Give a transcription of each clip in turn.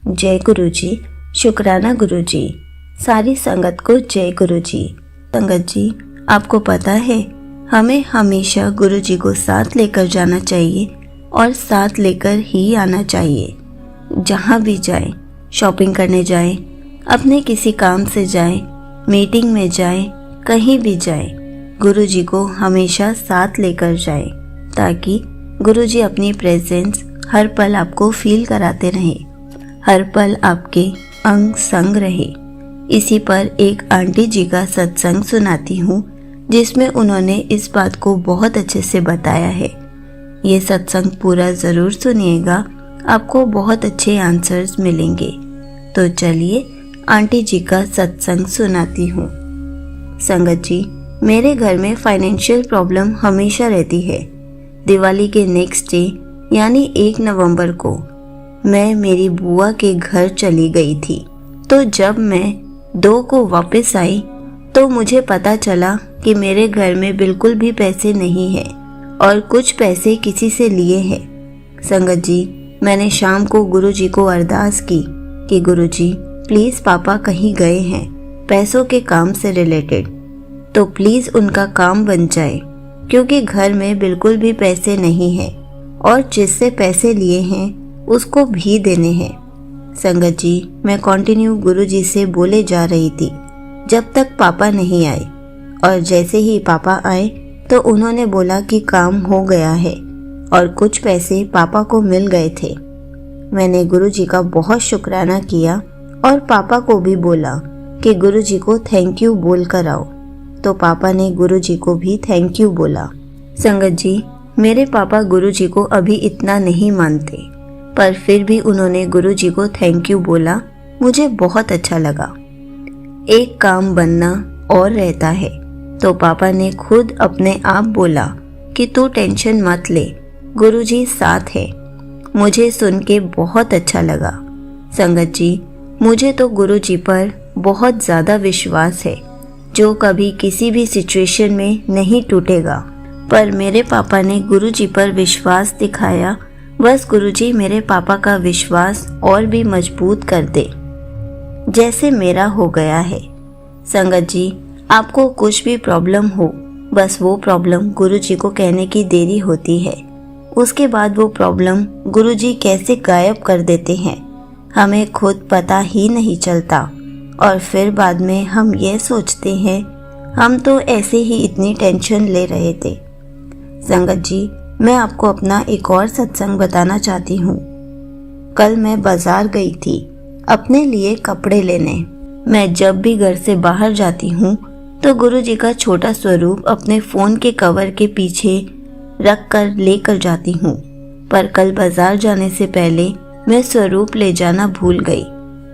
जय गुरुजी। शुक्राना गुरुजी। सारी संगत को जय गुरुजी। संगत जी, आपको पता है हमें हमेशा गुरुजी को साथ लेकर जाना चाहिए और साथ लेकर ही आना चाहिए। जहाँ भी जाए, शॉपिंग करने जाए, अपने किसी काम से जाए, मीटिंग में जाए, कहीं भी जाए, गुरुजी को हमेशा साथ लेकर जाए ताकि गुरुजी अपनी प्रेजेंस हर पल आपको फील कराते रहे, हर पल आपके अंग संग रहे। इसी पर एक आंटी जी का सत्संग सुनाती हूँ जिसमें उन्होंने इस बात को बहुत अच्छे से बताया है। ये सत्संग पूरा ज़रूर सुनिएगा, आपको बहुत अच्छे आंसर्स मिलेंगे। तो चलिए आंटी जी का सत्संग सुनाती हूँ। संगत जी, मेरे घर में फाइनेंशियल प्रॉब्लम हमेशा रहती है। दिवाली के नेक्स्ट डे यानी 1 नवंबर को मैं मेरी बुआ के घर चली गई थी। तो जब मैं 2 को वापस आई तो मुझे पता चला कि मेरे घर में बिल्कुल भी पैसे नहीं हैं और कुछ पैसे किसी से लिए हैं। संगत जी, मैंने शाम को गुरुजी को अरदास की कि गुरुजी प्लीज़ पापा कहीं गए हैं पैसों के काम से रिलेटेड, तो प्लीज़ उनका काम बन जाए क्योंकि घर में बिल्कुल भी पैसे नहीं हैं और जिससे पैसे लिए हैं उसको भी देने हैं। संगत जी, मैं कंटिन्यू गुरुजी से बोले जा रही थी जब तक पापा नहीं आए, और जैसे ही पापा आए तो उन्होंने बोला कि काम हो गया है और कुछ पैसे पापा को मिल गए थे। मैंने गुरुजी का बहुत शुक्राना किया और पापा को भी बोला कि गुरुजी को थैंक यू बोल कर आओ, तो पापा ने गुरुजी को भी थैंक यू बोला। संगत जी, मेरे पापा गुरुजी को अभी इतना नहीं मानते, पर फिर भी उन्होंने गुरुजी को थैंक यू बोला। मुझे बहुत अच्छा लगा। एक काम बनना और रहता है, तो पापा ने खुद अपने आप बोला कि तू टेंशन मत ले, गुरुजी साथ है। मुझे सुन के बहुत अच्छा लगा। संगत जी, मुझे तो गुरुजी पर बहुत ज़्यादा विश्वास है जो कभी किसी भी सिचुएशन में नहीं टूटेगा। पर मेरे पापा ने गुरुजी पर विश्वास दिखाया, बस गुरुजी मेरे पापा का विश्वास और भी मजबूत कर दे जैसे मेरा हो गया है। संगत जी, आपको कुछ भी प्रॉब्लम हो, बस वो प्रॉब्लम गुरुजी को कहने की देरी होती है। उसके बाद वो प्रॉब्लम गुरुजी कैसे गायब कर देते हैं हमें खुद पता ही नहीं चलता, और फिर बाद में हम ये सोचते हैं हम तो ऐसे ही इतनी टेंशन ले रहे थे। संगत जी, मैं आपको अपना एक और सत्संग बताना चाहती हूँ। कल मैं बाजार गई थी अपने लिए कपड़े लेने। मैं जब भी घर से बाहर जाती हूँ तो गुरुजी का छोटा स्वरूप अपने फ़ोन के कवर के पीछे रख कर लेकर जाती हूँ, पर कल बाजार जाने से पहले मैं स्वरूप ले जाना भूल गई।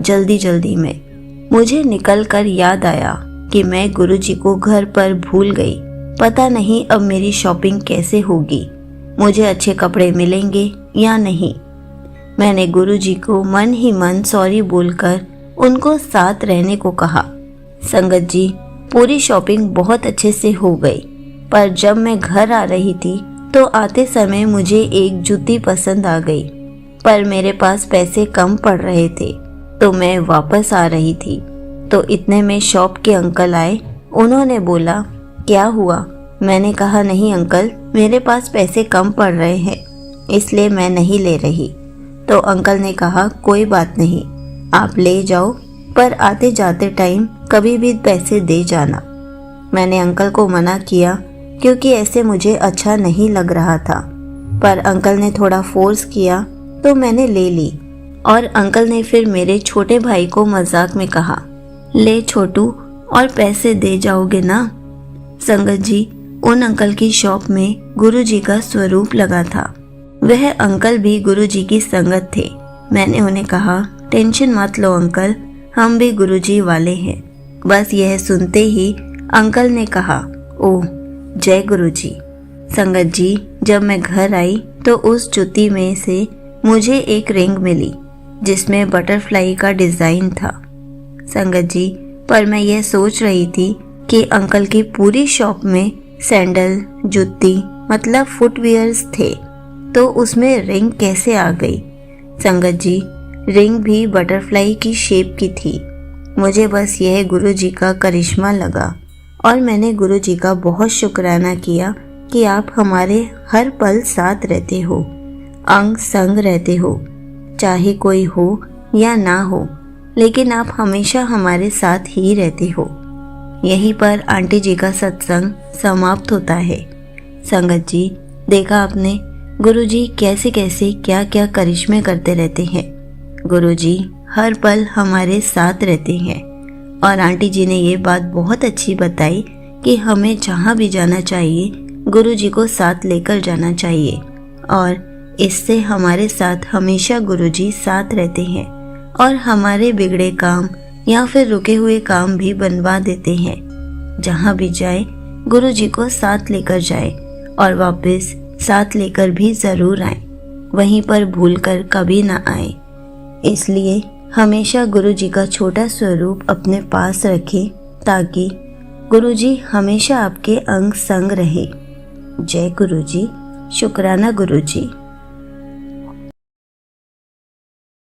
जल्दी में मुझे निकल कर याद आया कि मैं गुरुजी को घर पर भूल गई। पता नहीं अब मेरी शॉपिंग कैसे होगी, मुझे अच्छे कपड़े मिलेंगे या नहीं। मैंने गुरुजी को मन ही मन सॉरी बोलकर उनको साथ रहने को कहा। संगत जी, पूरी शॉपिंग बहुत अच्छे से हो गई, पर जब मैं घर आ रही थी तो आते समय मुझे एक जूती पसंद आ गई, पर मेरे पास पैसे कम पड़ रहे थे तो मैं वापस आ रही थी। तो इतने में शॉप के अंकल आए। उन्होंने बोला, क्या हुआ? मैंने कहा, नहीं अंकल, मेरे पास पैसे कम पड़ रहे हैं इसलिए मैं नहीं ले रही। तो अंकल ने कहा, कोई बात नहीं, आप ले जाओ, पर आते जाते टाइम कभी भी पैसे दे जाना। मैंने अंकल को मना किया क्योंकि ऐसे मुझे अच्छा नहीं लग रहा था, पर अंकल ने थोड़ा फोर्स किया तो मैंने ले ली। और अंकल ने फिर मेरे छोटे भाई को मजाक में कहा, ले छोटू, और पैसे दे जाओगे ना। संगत जी, उन अंकल की शॉप में गुरुजी का स्वरूप लगा था। वह अंकल भी गुरुजी की संगत थे। मैंने उन्हें कहा, टेंशन मत लो अंकल, हम भी गुरुजी वाले हैं। बस यह सुनते ही अंकल ने कहा, ओह जय गुरुजी। संगत जी, जब मैं घर आई तो उस जूती में से मुझे एक रिंग मिली जिसमें बटरफ्लाई का डिज़ाइन था। संगत जी, पर मैं यह सोच रही थी कि अंकल की पूरी शॉप में सैंडल, जूती मतलब फुटवियर्स थे, तो उसमें रिंग कैसे आ गई। संगत जी, रिंग भी बटरफ्लाई की शेप की थी। मुझे बस यह गुरुजी का करिश्मा लगा और मैंने गुरुजी का बहुत शुक्राना किया कि आप हमारे हर पल साथ रहते हो, अंग संग रहते हो, चाहे कोई हो या ना हो, लेकिन आप हमेशा हमारे साथ ही रहते हो। यहीं पर आंटी जी का सत्संग समाप्त होता है। संगत जी, देखा आपने गुरुजी कैसे कैसे क्या क्या करिश्मे करते रहते हैं। गुरुजी हर पल हमारे साथ रहते हैं और आंटी जी ने ये बात बहुत अच्छी बताई कि हमें जहाँ भी जाना चाहिए गुरुजी को साथ लेकर जाना चाहिए और इससे हमारे साथ हमेशा गुरुजी साथ रहते हैं और हमारे बिगड़े काम या फिर रुके हुए काम भी बनवा देते हैं। जहाँ भी जाए गुरुजी को साथ लेकर जाए और वापस साथ लेकर भी ज़रूर आए, वहीं पर भूलकर कभी ना आए। इसलिए हमेशा गुरुजी का छोटा स्वरूप अपने पास रखें ताकि गुरुजी हमेशा आपके अंग संग रहे। जय गुरुजी। शुक्राना गुरुजी।